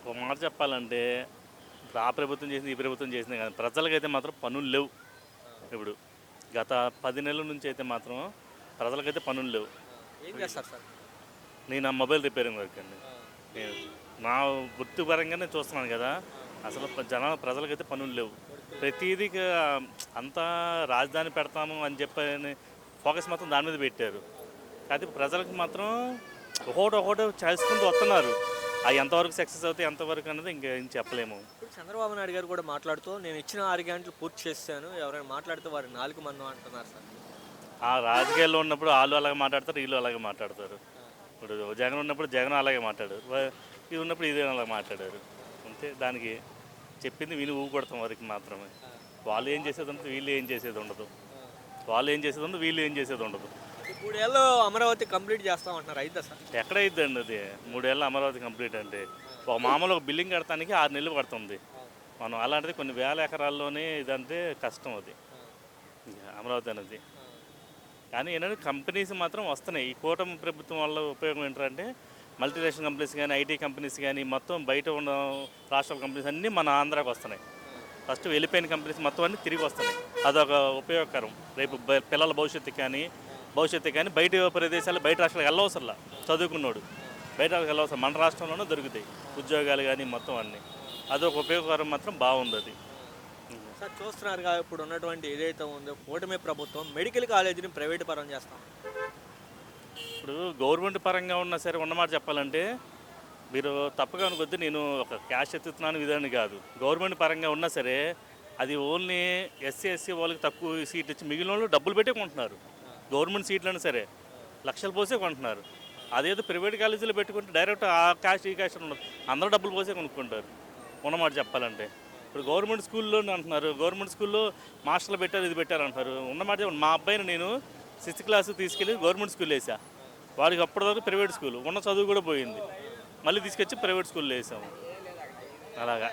ఒక మాట చెప్పాలంటే ఇప్పుడు ఆ ప్రభుత్వం చేసింది, ఈ ప్రభుత్వం చేసింది కానీ ప్రజలకైతే మాత్రం పనులు లేవు. ఆ! ఇప్పుడు గత 10 నెలల నుంచి అయితే మాత్రం ప్రజలకైతే పనులు లేవు. ఆ! ఏం చేస్తారు సార్ మీరు? నేను ఆ మొబైల్ రిపేరింగ్ వర్క్ అండి. ఆ! నేను నా వృత్తిపరంగానే చూస్తున్నాను కదా, ఆ! అసలు ప్రజలకైతే పనులు లేవు. కొడుకులు ప్రతిదీ అంతా రాజధాని పెడతాము అని చెప్పని ఫోకస్ మొత్తం దాని మీద పెట్టారు. ఆ! కానీ ప్రజలకు మాత్రం ఒకటి చేసుకుంటూ వస్తున్నారు. అవి ఎంతవరకు సక్సెస్ అవుతాయి, ఎంతవరకు అనేది ఇంకా ఏం చెప్పలేము. ఇప్పుడు చంద్రబాబు నాయుడు గారు కూడా మాట్లాడుతూ నేను ఇచ్చిన 6 గంటలు పూర్తి చేశాను. ఎవరైనా మాట్లాడితే వారి నాలుక మందం అంటున్నారు సార్. ఆ రాజకీయాల్లో ఉన్నప్పుడు వాళ్ళు అలాగే మాట్లాడతారు, వీళ్ళు అలాగే మాట్లాడతారు. ఆ! ఇప్పుడు జగన్ ఉన్నప్పుడు జగన్ అలాగే మాట్లాడారు, ఇది ఉన్నప్పుడు ఇది అలాగే మాట్లాడారు. అంతే, దానికి చెప్పింది విని ఊకొడతాం వరకు మాత్రమే. ఆ! వాళ్ళు ఏం చేసేది ఉండదు, వీళ్ళు ఏం చేసేది ఉండదు. ఆ! వాళ్ళు ఏం చేసేది ఉండదు, వీళ్ళు ఏం చేసేది ఉండదు. ఈ 3 ఏళ్ళు అమరావతి కంప్లీట్ చేస్తామంటున్నారు. అయిద్దా సార్? ఎక్కడైద్దండి అది? 3 ఏళ్ళ అమరావతి కంప్లీట్ అంటే ఒక మామూలు ఒక బిల్డింగ్ కడటానికి 6 నెలలు పడుతుంది. ఆ! మనం అలాంటిది కొన్ని వేల ఎకరాల్లోనే ఇదంటే కష్టం అది, ఆ! అమరావతి అనేది. ఆ! కానీ ఏంటంటే కంపెనీస్ మాత్రం వస్తున్నాయి. ఈ కూటమి ప్రభుత్వం వల్ల ఉపయోగం ఏంటంటే మల్టీనేషనల్ కంపెనీస్ కానీ, ఐటీ కంపెనీస్ కానీ, మొత్తం బయట ఉన్న రాష్ట్రాల కంపెనీస్ అన్నీ మన ఆంధ్రాకి వస్తున్నాయి. ఫస్ట్ వెళ్ళిపోయిన కంపెనీస్ మొత్తం అన్నీ తిరిగి వస్తున్నాయి. అదొక ఉపయోగకరం. రేపు పిల్లల భవిష్యత్తు కానీ బయట ప్రదేశాలు, బయట రాష్ట్రాలకు వెళ్ళవసరంలా. చదువుకున్నాడు బయట వెళ్ళవసరం, మన రాష్ట్రంలోనే దొరుకుతాయి ఉద్యోగాలు కానీ మొత్తం అన్నీ. అదొక ఉపయోగకరం, మాత్రం బాగుంది అది. సార్ చూస్తున్నారుగా ఇప్పుడు ఉన్నటువంటి ఏదైతే ఉందో కూటమి ప్రభుత్వం మెడికల్ కాలేజీని ప్రైవేట్ పరం చేస్తాం. ఇప్పుడు గవర్నమెంట్ పరంగా ఉన్నా సరే ఉన్నమాట చెప్పాలంటే, మీరు తప్పగా అనుకొద్ది, నేను ఒక క్యాష్ ఎత్తుతున్నాను విధాన్ని కాదు. గవర్నమెంట్ పరంగా ఉన్నా సరే అది ఓన్లీ ఎస్సీ వాళ్ళకి తక్కువ సీట్లు ఇచ్చి మిగిలిన వాళ్ళు డబ్బులు పెట్టే కొంటున్నారు. గవర్నమెంట్ సీట్లైనా సరే లక్షలు పోసే కొంటున్నారు. అదేదో ప్రైవేట్ కాలేజీలో పెట్టుకుంటే డైరెక్ట్ ఆ క్యాష్ ఈ క్యాష్ ఉండదు, అందరూ డబ్బులు పోసే కొనుక్కుంటారు ఉన్నమాట చెప్పాలంటే. ఇప్పుడు గవర్నమెంట్ స్కూల్లో అంటున్నారు, గవర్నమెంట్ స్కూల్లో మాస్టర్లు పెట్టారు, ఇది పెట్టారు అంటారు. ఉన్నమాట చెప్పండి, మా అబ్బాయిని నేను 6th క్లాస్ తీసుకెళ్ళి గవర్నమెంట్ స్కూల్ వేసా. వాడికి అప్పటిదాకా ప్రైవేట్ స్కూల్ ఉన్న చదువు కూడా పోయింది. మళ్ళీ తీసుకొచ్చి ప్రైవేట్ స్కూల్లో వేసాము. అలాగా